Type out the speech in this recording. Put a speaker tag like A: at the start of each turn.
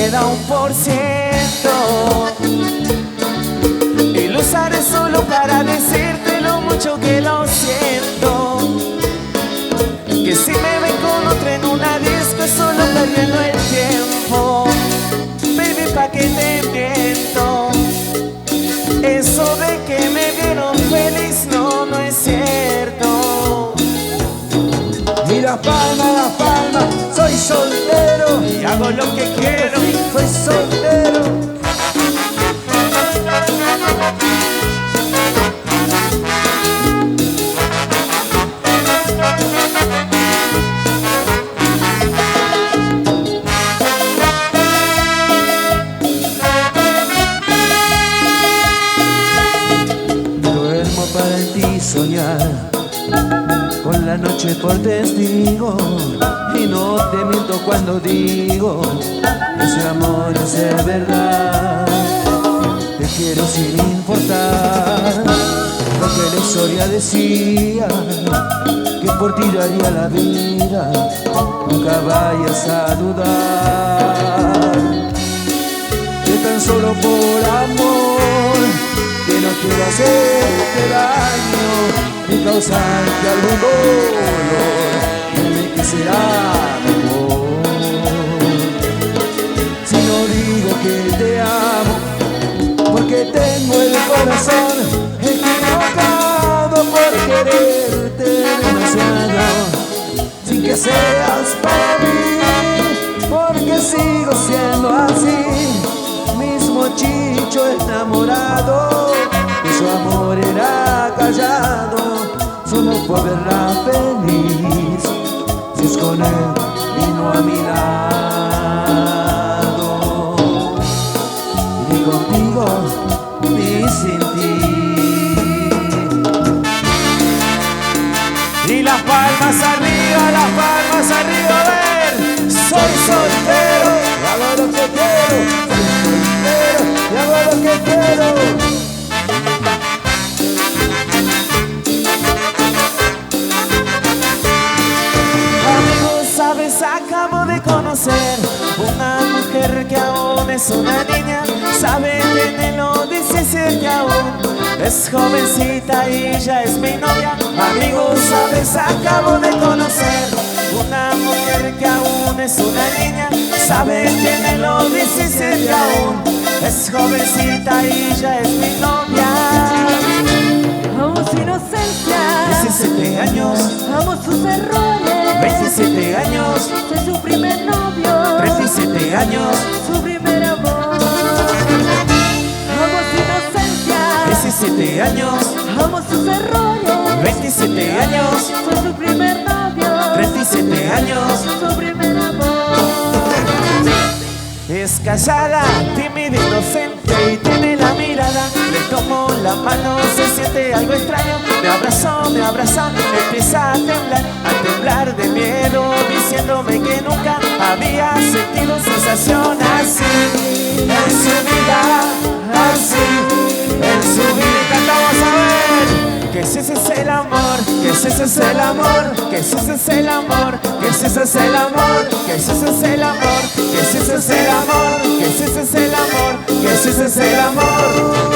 A: queda 1%, y lo usaré solo para decirte lo mucho que lo siento. Que si me ven con otra en una disco es solo perdiendo el tiempo. Baby, pa' que te miento. Eso de que me vieron feliz no es cierto.
B: Y la palma, soy soltero
A: Y hago lo que quiero.
B: soy soltero. Duermo para en ti soñar, con la noche por testigo, y no te miento cuando digo ese amor es de verdad. Te quiero sin importar lo que la historia decía, que por ti daría la vida, nunca vayas a dudar. Que tan solo por amor, que no quiero hacerte daño ni causarte algún dolor, dime que será mejor. Si no digo que te amo, porque tengo el corazón equivocado por quererte demasiado, sin que seas para mí, porque sigo siendo así, mismo chicho enamorado, que su amor era callado, solo por verla feliz, si es con él y no a mi lado, ni contigo ni sin ti.
A: Y las palmas arriba, a ver. Soy soltero,
B: Y hago lo que quiero, soy soltero, y hago lo que quiero.
A: amigos, sabes, acabo de conocer una mujer que aún es una niña. Sabe, tiene los 17 aún, es jovencita y ya es mi novia. Amigos, sabes, acabo de conocer una mujer que aún es una niña. Sabe, tiene los 17 aún, es jovencita y ya es mi novia.
C: Amo su inocencia,
A: 17 años,
C: amo sus errores,
A: 27 años,
C: soy su primer novio,
A: 37 años,
C: su primer amor. Amo su inocencia,
A: 17 años,
C: amo sus errores,
A: 27 años,
C: soy su primer novio,
A: 37 años.
C: su primer amor.
A: Es callada, tímida, inocente y tiene la mirada. Le tomo la mano, se siente algo extraño. Me abraza, empieza a temblar de miedo, diciéndome que nunca había sentido sensación así en su vida, así en su vida. Y cantamos a ver que si ese es el amor, que si ese es el amor, que si ese es el amor, que si ese es el amor, que si ese es el amor, que si ese es el amor, que si ese es el amor, que si ese es el amor.